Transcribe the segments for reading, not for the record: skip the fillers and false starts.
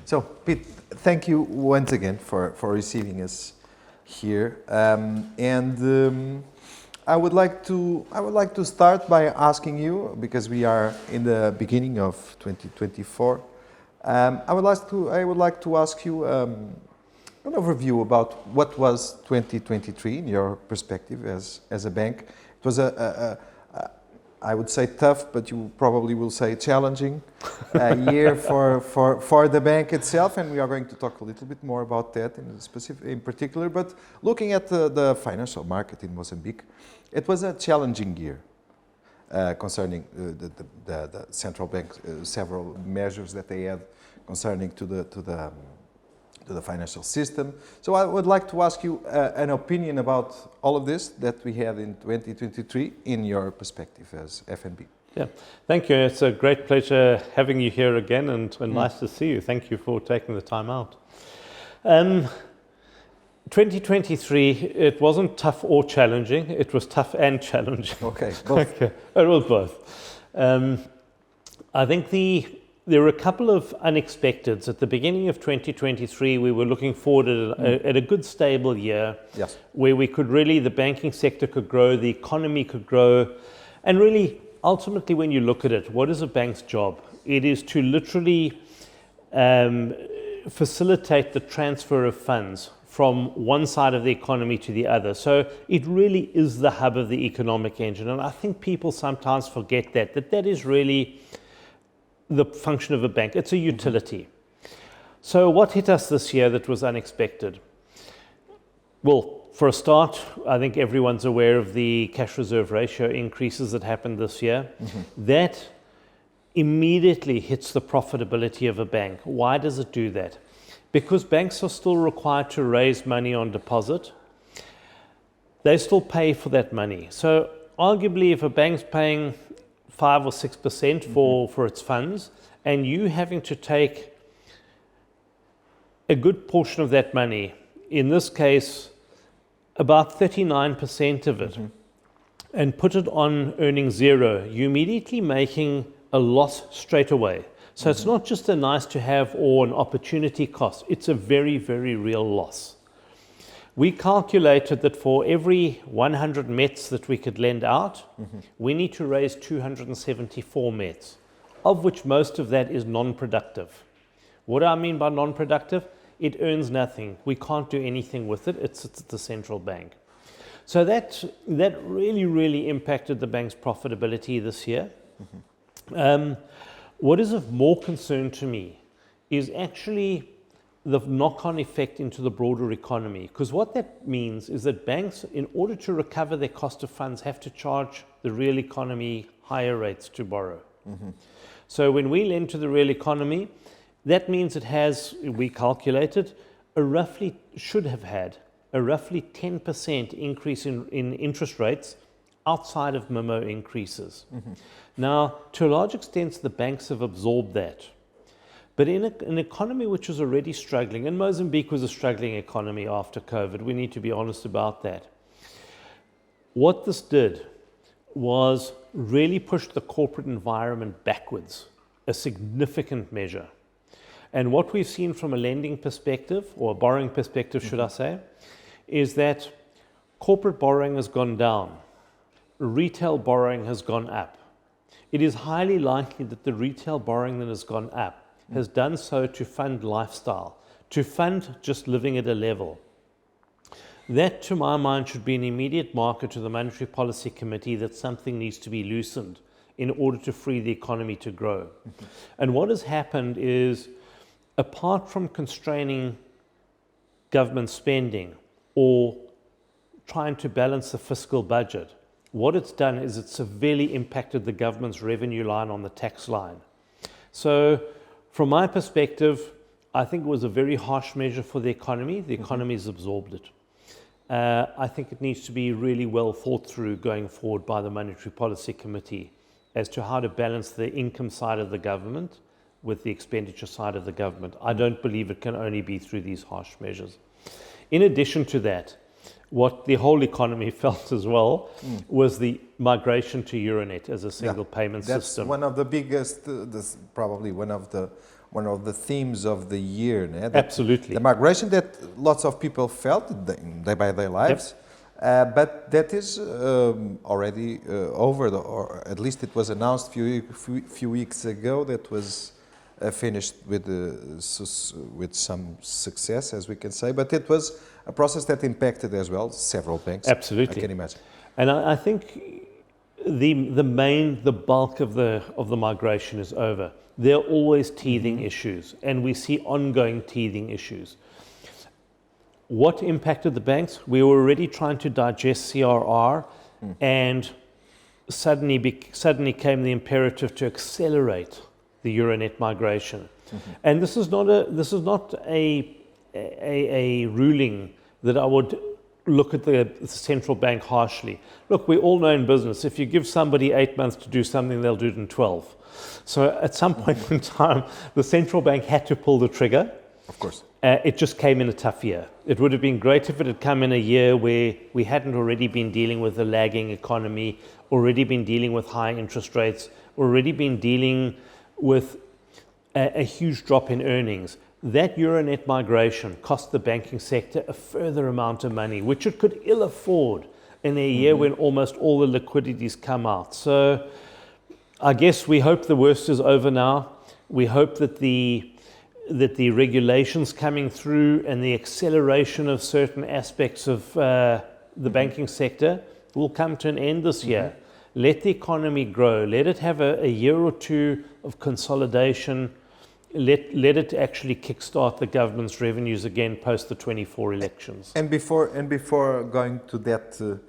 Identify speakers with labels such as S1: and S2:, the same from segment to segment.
S1: So, Pete, thank you once again for receiving us here. I would like to start by asking you, because we are in the beginning of 2024. I would like to ask you an overview about what was 2023 in your perspective as a bank. It was I would say tough, but you probably will say challenging year for the bank itself, and we are going to talk a little bit more about that in particular. But looking at the financial market in Mozambique, it was a challenging year concerning the central bank, several measures that they had concerning to the financial system. So I would like to ask you an opinion about all of this that we had in 2023 in your perspective as FNB.
S2: Yeah, thank you. It's a great pleasure having you here again, and nice to see you. Thank you for taking the time out. 2023, it wasn't tough or challenging. It was tough and challenging.
S1: Okay, both.
S2: Okay. It was both. I think there were a couple of unexpecteds. At the beginning of 2023, we were looking forward at a good, stable year,
S1: yes,
S2: where the banking sector could grow, the economy could grow. And really, ultimately, when you look at it, what is a bank's job? It is to literally facilitate the transfer of funds from one side of the economy to the other. So it really is the hub of the economic engine. And I think people sometimes forget that is really the function of a bank. It's a utility. So what hit us this year that was unexpected? Well, for a start, I think everyone's aware of the cash reserve ratio increases that happened this year. That immediately hits the profitability of a bank. Why does it do that? Because banks are still required to raise money on deposit. They still pay for that money. So arguably, if a bank's paying 5 or 6% for its funds, and you having to take a good portion of that money, in this case, about 39% of it, and put it on earning zero, you're immediately making a loss straight away. So it's not just a nice to have or an opportunity cost, it's a very, very real loss. We calculated that for every 100 mets that we could lend out, we need to raise 274 mets, of which most of that is non-productive. What do I mean by non-productive? It earns nothing. We can't do anything with it. It's at the central bank. So that really, really impacted the bank's profitability this year. What is of more concern to me is actually the knock-on effect into the broader economy. Because what that means is that banks, in order to recover their cost of funds, have to charge the real economy higher rates to borrow. So when we lend to the real economy, that means it has, we calculated, should have had a roughly 10% increase in interest rates outside of MIMO increases. Now, to a large extent, the banks have absorbed that. But in an economy which was already struggling, and Mozambique was a struggling economy after COVID, we need to be honest about that. What this did was really push the corporate environment backwards, a significant measure. And what we've seen from a lending perspective, or a borrowing perspective, should I say, is that corporate borrowing has gone down, retail borrowing has gone up. It is highly likely that the retail borrowing that has gone up has done so to fund lifestyle, to fund just living at a level. That, to my mind, should be an immediate marker to the Monetary Policy Committee that something needs to be loosened in order to free the economy to grow. And what has happened is, apart from constraining government spending or trying to balance the fiscal budget, what it's done is it's severely impacted the government's revenue line on the tax line. So from my perspective, I think it was a very harsh measure for the economy. The economy has absorbed it. I think it needs to be really well thought through going forward by the Monetary Policy Committee as to how to balance the income side of the government with the expenditure side of the government. I don't believe it can only be through these harsh measures. In addition to that, what the whole economy felt as well was the migration to Euronet as a single payment system.
S1: That's one of the biggest, probably one of one of the themes of the year. That
S2: Absolutely.
S1: the migration that lots of people felt day by day lives, but that is already over, or at least it was announced few weeks ago. That was finished with some success, as we can say, but it was a process that impacted as well several banks.
S2: Absolutely.
S1: I can imagine.
S2: And I think the bulk of the migration is over. There are always teething issues, and we see ongoing teething issues. What impacted the banks? We were already trying to digest CRR, and suddenly came the imperative to accelerate the Euronet migration. And this is not a ruling that I would look at the central bank harshly. Look, we all know in business, if you give somebody 8 months to do something, they'll do it in 12. So at some point in time, the central bank had to pull the trigger.
S1: Of course.
S2: It just came in a tough year. It would have been great if it had come in a year where we hadn't already been dealing with a lagging economy, already been dealing with high interest rates, already been dealing with a huge drop in earnings. That Euronet migration cost the banking sector a further amount of money, which it could ill afford in a year when almost all the liquidities come out. So I guess we hope the worst is over now. We hope that the regulations coming through and the acceleration of certain aspects of the banking sector will come to an end this year. Let the economy grow. Let it have a year or two of consolidation. Let it actually kickstart the government's revenues again post the 24 elections.
S1: And before going to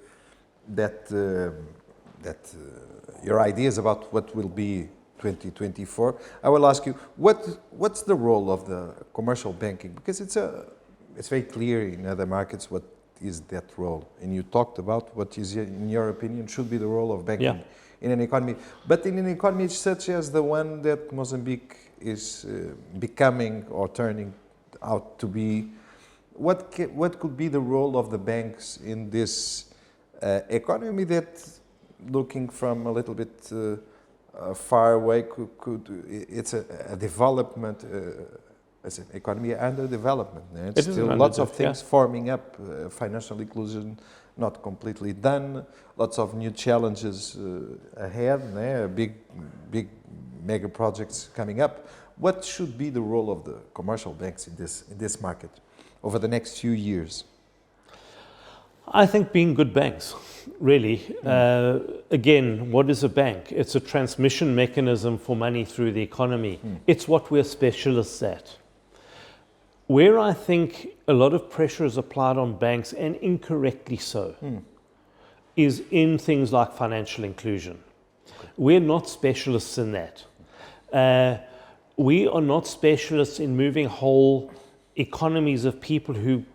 S1: your ideas about what will be 2024, I will ask you what's the role of the commercial banking, because it's very clear in other markets what is that role, and you talked about what is in your opinion should be the role of banking in an economy, but in an economy such as the one that Mozambique is becoming or turning out to be. What could be the role of the banks in this economy that, looking from a little bit far away, it's a development, as an economy under development. It's still lots of things forming up, financial inclusion not completely done, lots of new challenges ahead, big mega projects coming up. What should be the role of the commercial banks in this market over the next few years?
S2: I think being good banks, really. Again, what is a bank? It's a transmission mechanism for money through the economy. It's what we're specialists at. Where I think a lot of pressure is applied on banks, and incorrectly so, is in things like financial inclusion. We're not specialists in that. We are not specialists in moving whole economies of people who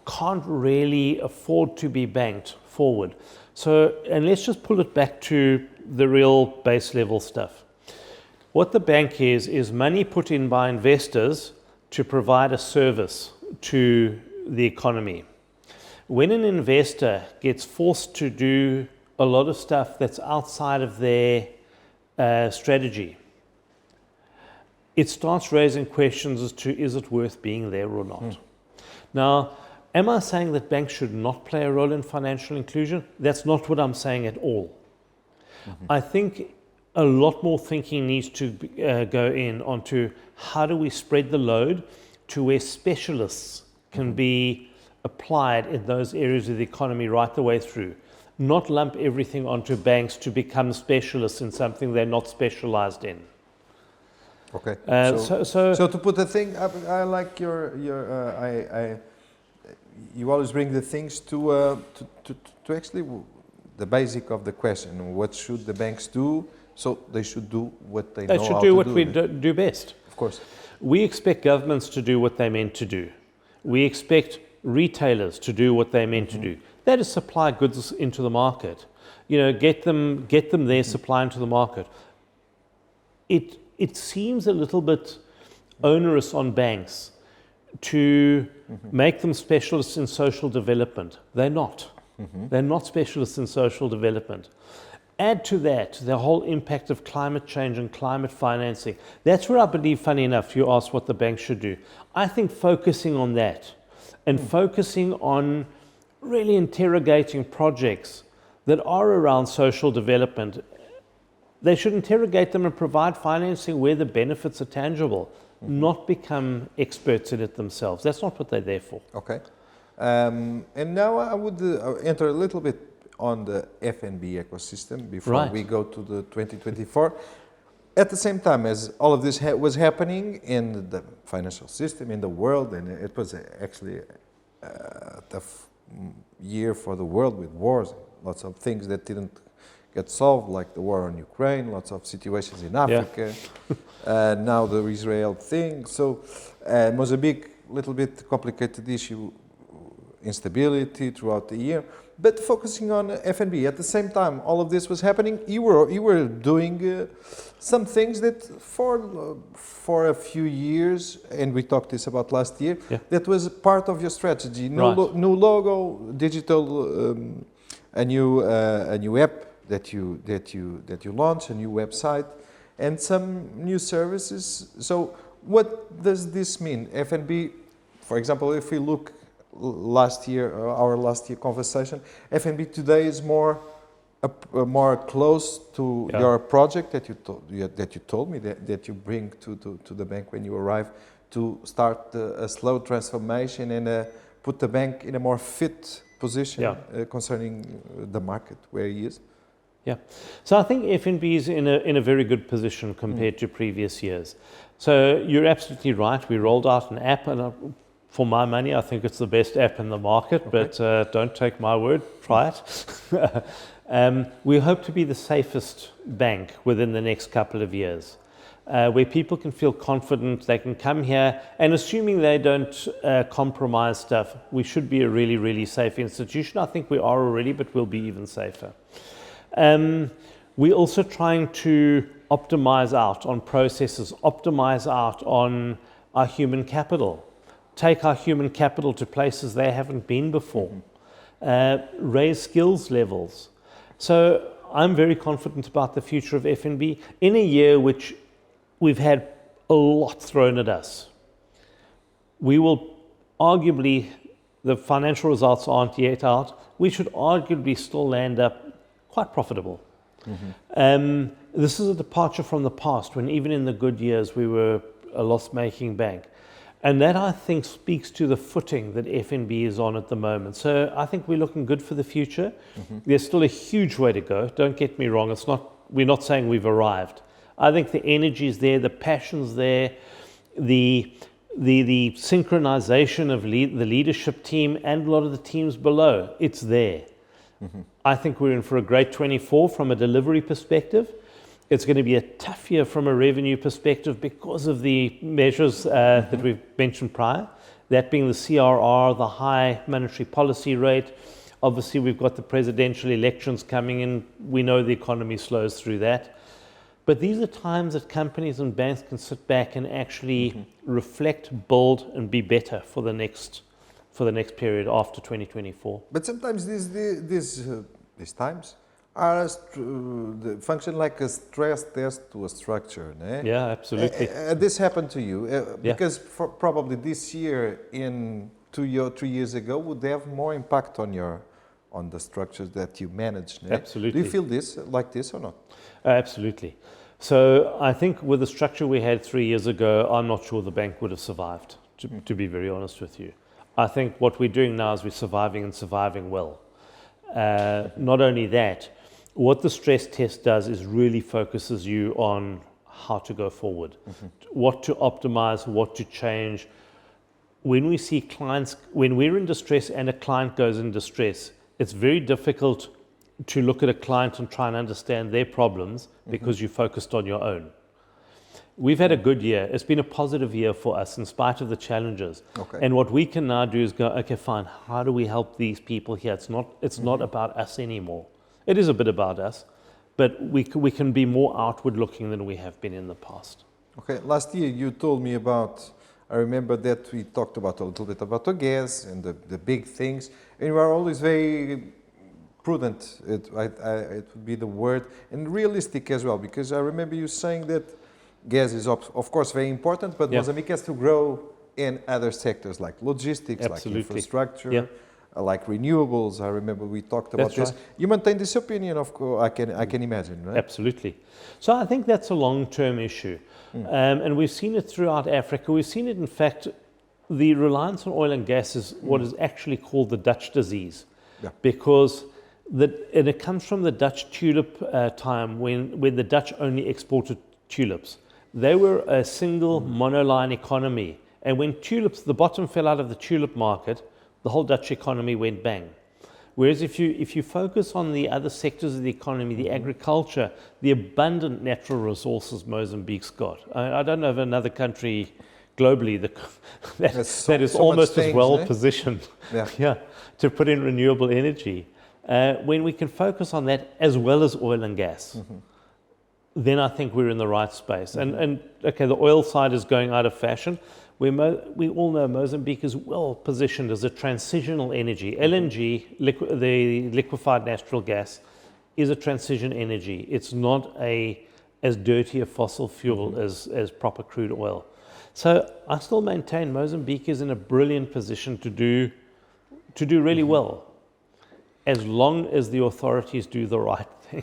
S2: can't really afford to be banked forward. So, and let's just pull it back to the real base level stuff. What the bank is money put in by investors to provide a service to the economy. When an investor gets forced to do a lot of stuff that's outside of their strategy, it starts raising questions as to, is it worth being there or not? Now, am I saying that banks should not play a role in financial inclusion? That's not what I'm saying at all. I think a lot more thinking needs to go in onto how do we spread the load to where specialists can be applied in those areas of the economy right the way through. Not lump everything onto banks to become specialists in something they're not specialized in.
S1: Okay. So to put the thing, I like you always bring the things to actually the basic of the question. What should the banks do? So they should do what they know how to do.
S2: They should do what we do best.
S1: Of course.
S2: We expect governments to do what they're meant to do. We expect retailers to do what they're meant to do. That is supply goods into the market. Get them there, supply into the market. It seems a little bit onerous on banks to make them specialists in social development. They're not. They're not specialists in social development. Add to that the whole impact of climate change and climate financing. That's where I believe, funny enough, you asked what the bank should do. I think focusing on that and focusing on really interrogating projects that are around social development, they should interrogate them and provide financing where the benefits are tangible, not become experts in it themselves. That's not what they're there for.
S1: Okay. And now I would enter a little bit on the FNB ecosystem before we go to the 2024. At the same time as all of this was happening in the financial system, in the world, and it was actually a tough year for the world with wars, lots of things that didn't get solved, like the war on Ukraine, lots of situations in Africa, now the Israel thing. So Mozambique, a little bit complicated issue, instability throughout the year. But focusing on FNB, at the same time, all of this was happening. You were doing some things that for a few years, and we talked this about last year, that was part of your strategy. New logo, digital, a new app that you launched, a new website, and some new services. So what does this mean? FNB, for example, if we look last year, our last year conversation, FNB today is more close to your project that you told me that you bring to the bank when you arrive to start a slow transformation and put the bank in a more fit position concerning the market where he is.
S2: Yeah, so I think FNB is in a very good position compared to previous years. So you're absolutely right. We rolled out an app, and for my money, I think it's the best app in the market, but don't take my word, try it. We hope to be the safest bank within the next couple of years, where people can feel confident, they can come here, and assuming they don't compromise stuff, we should be a really, really safe institution. I think we are already, but we'll be even safer. We're also trying to optimize out on processes, optimize out on our human capital. Take our human capital to places they haven't been before, raise skills levels. So I'm very confident about the future of FNB in a year which we've had a lot thrown at us. We will arguably, the financial results aren't yet out, we should arguably still land up quite profitable. This is a departure from the past when even in the good years we were a loss-making bank. And that, I think, speaks to the footing that FNB is on at the moment. So I think we're looking good for the future. There's still a huge way to go. Don't get me wrong. We're not saying we've arrived. I think the energy is there, the passion's there, the synchronization of the leadership team and a lot of the teams below. It's there. I think we're in for a great 24 from a delivery perspective. It's going to be a tough year from a revenue perspective because of the measures that we've mentioned prior, that being the CRR, the high monetary policy rate. Obviously, we've got the presidential elections coming in. We know the economy slows through that. But these are times that companies and banks can sit back and actually reflect, build, and be better for the next period after 2024.
S1: But sometimes these times are function like a stress test to a structure. Ne?
S2: Yeah, absolutely.
S1: This happened to you because probably this year, in 3 years ago, would have more impact on the structures that you manage. Ne?
S2: Absolutely.
S1: Do you feel this like this or not?
S2: Absolutely. So I think with the structure we had 3 years ago, I'm not sure the bank would have survived, to be very honest with you. I think what we're doing now is we're surviving and surviving well. Not only that, what the stress test does is really focuses you on how to go forward, what to optimize, what to change. When we see clients, when we're in distress and a client goes in distress, it's very difficult to look at a client and try and understand their problems because you focused on your own. We've had a good year. It's been a positive year for us in spite of the challenges. And what we can now do is go, okay, fine, how do we help these people here? It's not about us anymore. It is a bit about us, but we can be more outward looking than we have been in the past.
S1: Okay, last year you told me about, I remember that we talked about a little bit about the gas and the big things, and you are always very prudent, it would be the word, and realistic as well, because I remember you saying that gas is of course very important, but Mozambique has to grow in other sectors like logistics, like infrastructure, like renewables. I remember we talked about this. Right. You maintain this opinion, of course, I can imagine, right?
S2: Absolutely. So I think that's a long-term issue. And we've seen it throughout Africa. We've seen it, in fact, the reliance on oil and gas is what is actually called the Dutch disease, because and it comes from the Dutch tulip time when the Dutch only exported tulips. They were a single monoline economy, and when the bottom fell out of the tulip market, the whole Dutch economy went bang. Whereas if you focus on the other sectors of the economy, the agriculture, the abundant natural resources Mozambique's got. I don't know of another country globally that is almost as well positioned to put in renewable energy. When we can focus on that as well as oil and gas, then I think we're in the right space. And okay, the oil side is going out of fashion. We all know Mozambique is well positioned as a transitional energy. LNG, the liquefied natural gas, is a transition energy. It's not as dirty a fossil fuel as proper crude oil. So I still maintain Mozambique is in a brilliant position to do really well, as long as the authorities do the right thing.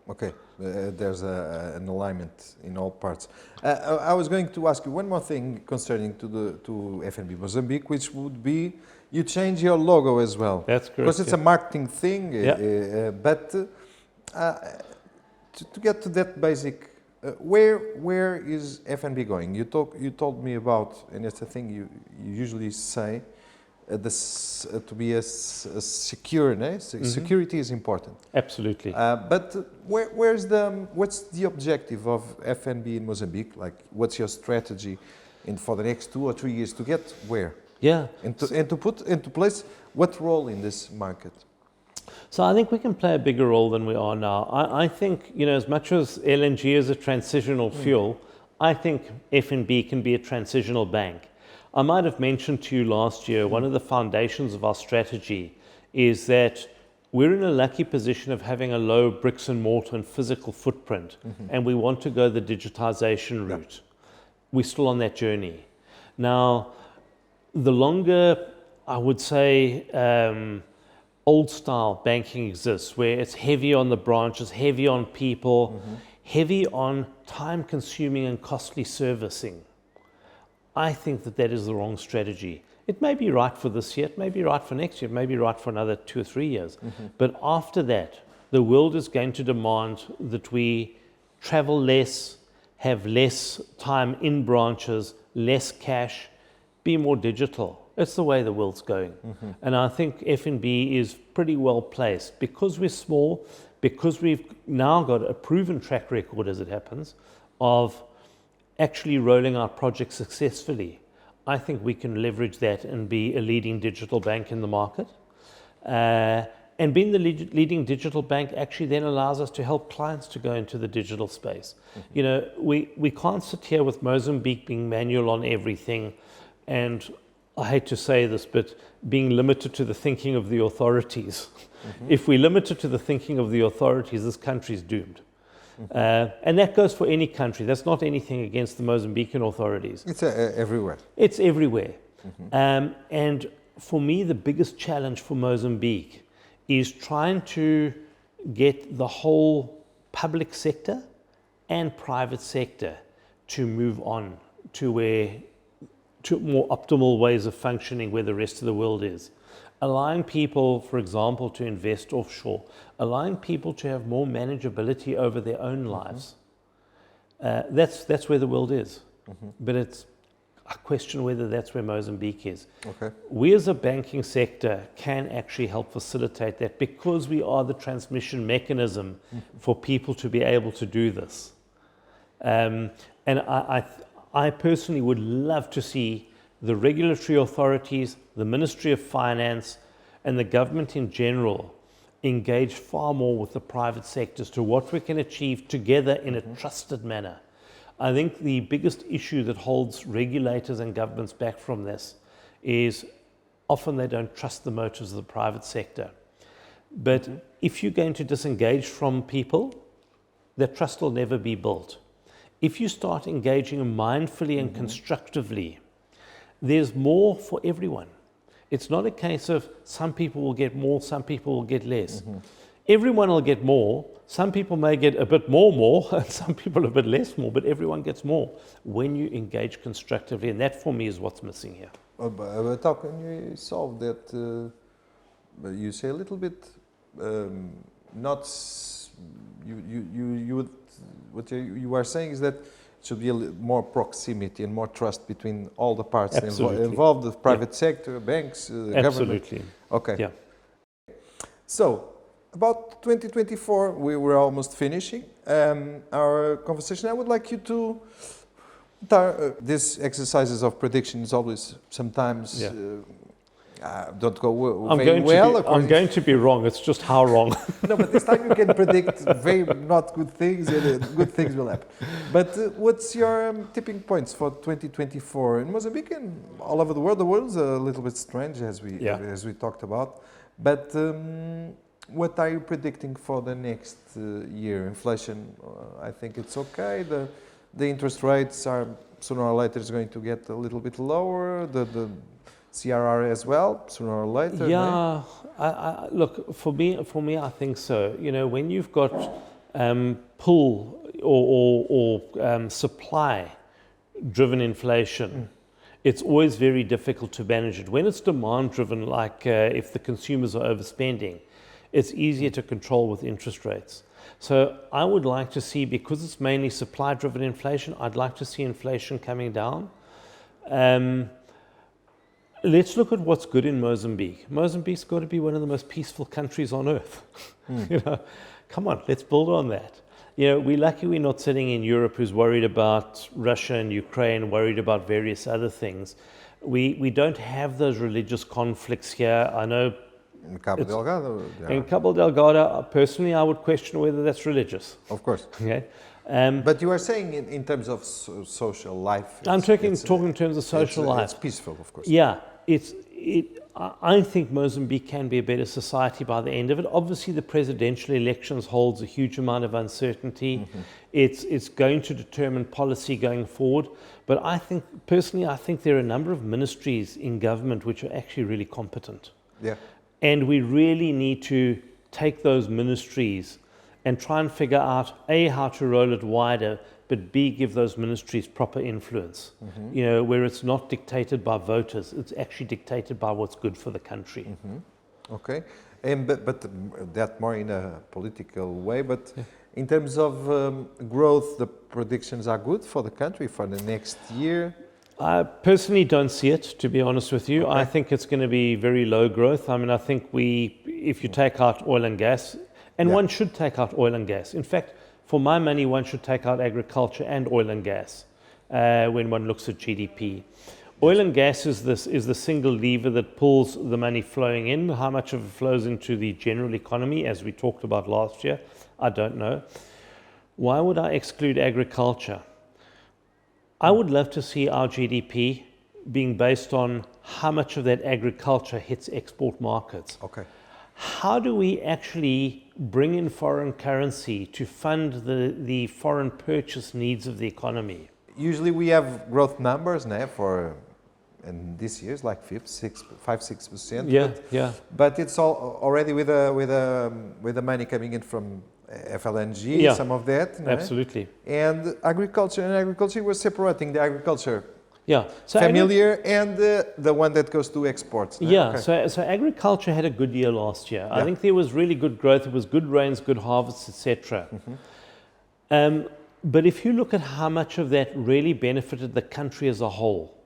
S1: Okay, there's an alignment in all parts. I was going to ask you one more thing concerning to FNB Mozambique, which would be you change your logo as well.
S2: That's correct.
S1: Because it's a marketing thing, but to get to that basic, where is FNB going? You told me about, and it's a thing you usually say, to be secure, security is important.
S2: Absolutely.
S1: But what's the objective of FNB in Mozambique? Like, what's your strategy for the next 2 or 3 years to get where?
S2: Yeah.
S1: And to put into place what role in this market?
S2: So I think we can play a bigger role than we are now. I think, as much as LNG is a transitional fuel, I think FNB can be a transitional bank. I might have mentioned to you last year, one of the foundations of our strategy is that we're in a lucky position of having a low bricks and mortar and physical footprint, and we want to go the digitization route. We're still on that journey. Now, the longer, I would say, old style banking exists, where it's heavy on the branches, heavy on people, heavy on time consuming and costly servicing, I think that is the wrong strategy. It may be right for this year, it may be right for next year, it may be right for another 2 or 3 years. But after that, the world is going to demand that we travel less, have less time in branches, less cash, be more digital. It's the way the world's going. And I think FNB is pretty well placed because we're small, because we've now got a proven track record, as it happens, of actually rolling out projects successfully. I think we can leverage that and be a leading digital bank in the market. And being the leading digital bank actually then allows us to help clients to go into the digital space. We can't sit here with Mozambique being manual on everything, and I hate to say this, but being limited to the thinking of the authorities. If we're limited to the thinking of the authorities, this country's doomed. And that goes for any country. That's not anything against the Mozambican authorities.
S1: It's everywhere.
S2: It's everywhere. And for me, the biggest challenge for Mozambique is trying to get the whole public sector and private sector to move on to more optimal ways of functioning where the rest of the world is. Allowing people, for example, to invest offshore, allowing people to have more manageability over their own lives. That's where the world is. But I question whether that's where Mozambique is.
S1: Okay.
S2: We as a banking sector can actually help facilitate that because we are the transmission mechanism for people to be able to do this. And I personally would love to see the regulatory authorities, the Ministry of Finance, and the government in general engage far more with the private sectors to what we can achieve together in a trusted manner. I think the biggest issue that holds regulators and governments back from this is often they don't trust the motives of the private sector. But if you're going to disengage from people, that trust will never be built. If you start engaging mindfully and constructively, there's more for everyone. It's not a case of some people will get more, some people will get less. Everyone will get more. Some people may get a bit more, and some people a bit less more, but everyone gets more when you engage constructively, and that for me is what's missing here.
S1: But how can you solve that? You say a little bit, not you would, what you are saying is that it should be more proximity and more trust between all the parts involved, the private sector, banks, government.
S2: Absolutely.
S1: Okay.
S2: Yeah.
S1: So, about 2024, we were almost finishing our conversation. I would like you to, these exercises of prediction is always sometimes don't go very well.
S2: I'm going to be wrong, it's just how wrong.
S1: No, but this time you can predict very not good things, and good things will happen. But what's your tipping points for 2024 in Mozambique and all over the world? The world's a little bit strange, as we talked about. But what are you predicting for the next year? Inflation, I think it's okay. The interest rates are sooner or later is going to get a little bit lower. The CRR as well, sooner or later.
S2: Yeah, look, for me, I think so. You know, when you've got pull or supply-driven inflation, it's always very difficult to manage it. When it's demand-driven, like if the consumers are overspending, it's easier to control with interest rates. So I would like to see, because it's mainly supply-driven inflation, I'd like to see inflation coming down. Let's look at what's good in Mozambique. Mozambique's got to be one of the most peaceful countries on earth. You know, come on, let's build on that. You know, we're lucky we're not sitting in Europe who's worried about Russia and Ukraine, worried about various other things. We don't have those religious conflicts here. I know
S1: in Cabo Delgado. Yeah.
S2: In Cabo Delgado, personally, I would question whether that's religious.
S1: Of course.
S2: Okay.
S1: But you are saying in terms of social life.
S2: I'm talking in terms of social life.
S1: It's peaceful, of course.
S2: Yeah, I think Mozambique can be a better society by the end of it. Obviously, the presidential elections holds a huge amount of uncertainty. It's going to determine policy going forward. But I think, personally, there are a number of ministries in government which are actually really competent.
S1: Yeah.
S2: And we really need to take those ministries and try and figure out, A, how to roll it wider, but B, give those ministries proper influence. You know, where it's not dictated by voters, it's actually dictated by what's good for the country.
S1: Okay, and but that more in a political way, but in terms of growth, the predictions are good for the country for the next year?
S2: I personally don't see it, to be honest with you.
S1: Okay.
S2: I think it's going to be very low growth. I mean, I think if you take out oil and gas, and one should take out oil and gas. In fact, for my money, one should take out agriculture and oil and gas when one looks at GDP. Oil and gas is the single lever that pulls the money flowing in. How much of it flows into the general economy, as we talked about last year, I don't know. Why would I exclude agriculture? I would love to see our GDP being based on how much of that agriculture hits export markets.
S1: Okay.
S2: How do we actually bring in foreign currency to fund the foreign purchase needs of the economy?
S1: Usually we have growth numbers now for, and this year's like 5-6%. But it's all already with the money coming in from FLNG, some of that.
S2: Absolutely.
S1: And agriculture we're separating the agriculture.
S2: So
S1: familiar and the one that goes to exports. No?
S2: So agriculture had a good year last year. I think there was really good growth. It was good rains, good harvests, etc. But if you look at how much of that really benefited the country as a whole,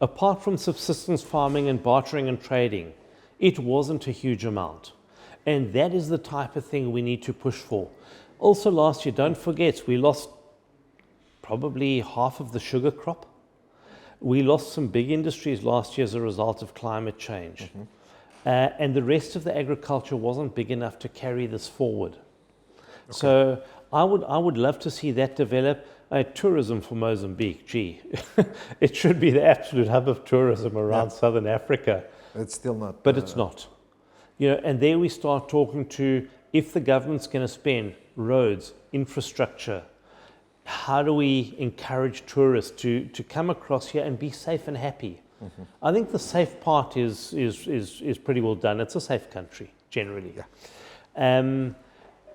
S2: apart from subsistence farming and bartering and trading, it wasn't a huge amount. And that is the type of thing we need to push for. Also last year, don't forget, we lost probably half of the sugar crop. We lost some big industries last year as a result of climate change. And the rest of the agriculture wasn't big enough to carry this forward. So I would love to see that develop. Tourism for Mozambique, gee, it should be the absolute hub of tourism around Southern Africa.
S1: It's still not.
S2: But it's not. You know, and there we start talking to if the government's going to spend roads, infrastructure, how do we encourage tourists to come across here and be safe and happy? I think the safe part is pretty well done. It's a safe country, generally.
S1: Yeah.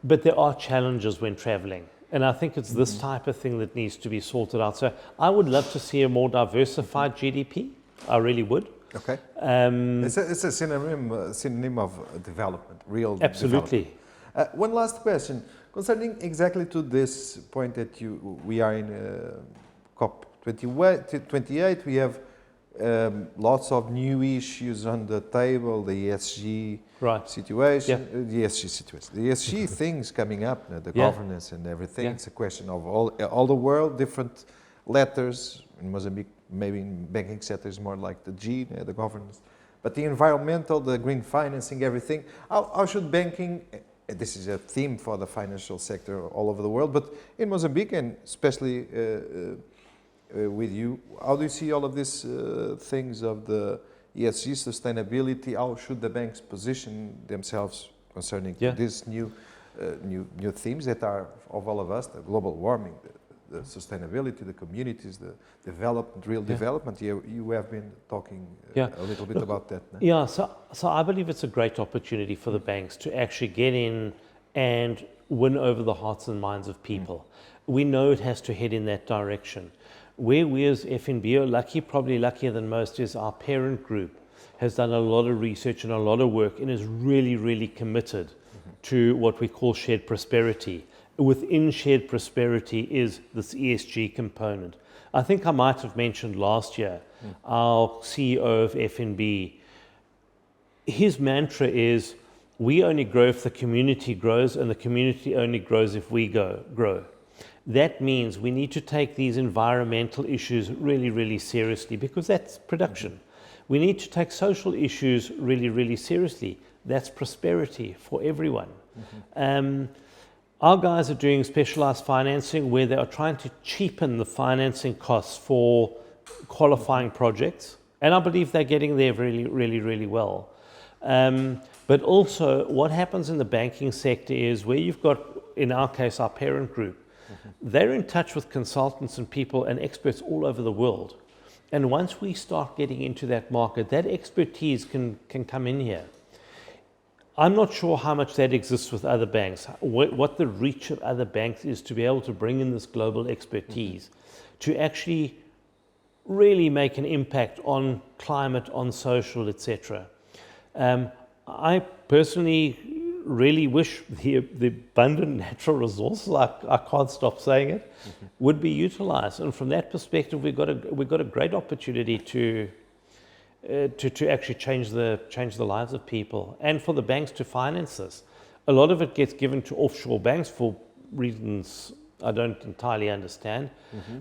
S2: But there are challenges when traveling. And I think it's this type of thing that needs to be sorted out. So I would love to see a more diversified GDP. I really would.
S1: Okay. It's a synonym of development, real
S2: Absolutely.
S1: development. One last question. Concerning exactly to this point that we are in COP28, we have lots of new issues on the table, the ESG situation, the ESG things coming up, the governance and everything. It's a question of all the world, different letters. In Mozambique, maybe in banking sector is more like the G, the governance. But the environmental, the green financing, everything. How should banking, this is a theme for the financial sector all over the world, but in Mozambique and especially with you, how do you see all of these things of the ESG, sustainability? How should the banks position themselves concerning these new themes that are of all of us, the global warming, the sustainability, the communities, the development, real development? You have been talking a little bit about that. No?
S2: Yeah, so I believe it's a great opportunity for the banks to actually get in and win over the hearts and minds of people. We know it has to head in that direction. Where we as FNB are lucky, probably luckier than most, is our parent group has done a lot of research and a lot of work and is really, really committed to what we call shared prosperity. Within shared prosperity is this ESG component. I think I might have mentioned last year, our CEO of FNB, his mantra is, we only grow if the community grows, and the community only grows if we grow. That means we need to take these environmental issues really, really seriously, because that's production. We need to take social issues really, really seriously. That's prosperity for everyone. Our guys are doing specialized financing where they are trying to cheapen the financing costs for qualifying projects. And I believe they're getting there really, really, really well. But also what happens in the banking sector is where you've got, in our case, our parent group, they're in touch with consultants and people and experts all over the world. And once we start getting into that market, that expertise can come in here. I'm not sure how much that exists with other banks, what the reach of other banks is to be able to bring in this global expertise to actually really make an impact on climate, on social, etc. I personally really wish the abundant natural resources, I can't stop saying it, would be utilized. And from that perspective, we've got a great opportunity to actually change the lives of people, and for the banks to finance this. A lot of it gets given to offshore banks for reasons I don't entirely understand.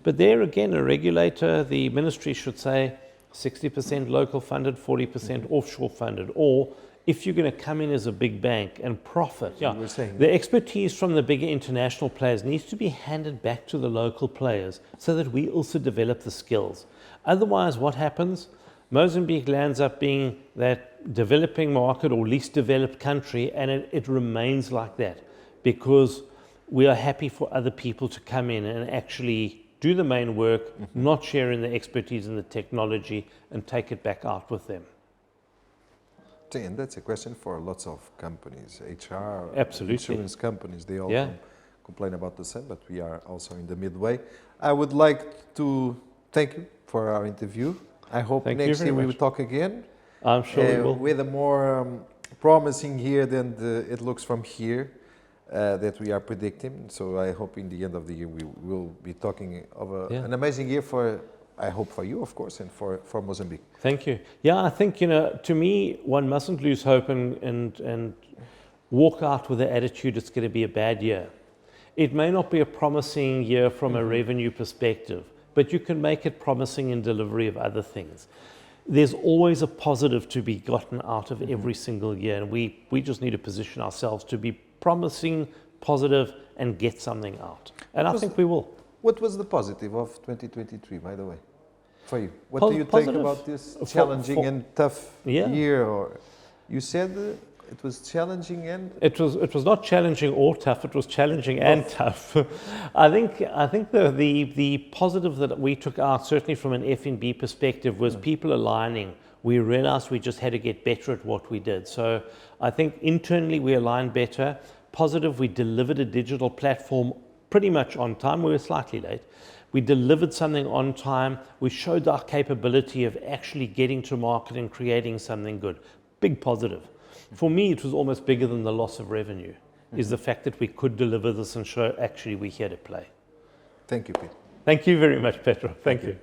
S2: But there again, a regulator, the ministry should say 60% local funded, 40% offshore funded. Or if you're going to come in as a big bank and profit, the expertise from the bigger international players needs to be handed back to the local players so that we also develop the skills. Otherwise, what happens? Mozambique lands up being that developing market or least developed country, and it remains like that because we are happy for other people to come in and actually do the main work, not sharing the expertise and the technology, and take it back out with them.
S1: And that's a question for lots of companies, HR,
S2: Absolutely.
S1: Insurance companies, they all complain about the same, but we are also in the midway. I would like to thank you for our interview. I hope next year we will talk again.
S2: I'm sure we will.
S1: With a more promising year than it looks from here that we are predicting. So I hope in the end of the year we will be talking of an amazing year I hope for you, of course, and for Mozambique.
S2: Thank you. Yeah, I think, to me, one mustn't lose hope and walk out with the attitude it's going to be a bad year. It may not be a promising year from a revenue perspective, but you can make it promising in delivery of other things. There's always a positive to be gotten out of every single year, and we just need to position ourselves to be promising, positive, and get something out. And I think we will.
S1: What was the positive of 2023, by the way, for you? What do you think about this challenging and tough year? Or you said It was challenging and
S2: It was not challenging or tough. It was challenging and tough. I think the positive that we took out, certainly from an FNB perspective, was people aligning. We realized we just had to get better at what we did. So I think internally we aligned better. Positive, we delivered a digital platform pretty much on time. We were slightly late. We delivered something on time. We showed our capability of actually getting to market and creating something good. Big positive. For me, it was almost bigger than the loss of revenue, is the fact that we could deliver this and show actually we're here to play.
S1: thank you, Peter.
S2: Thank you very much, Petro. Thank you.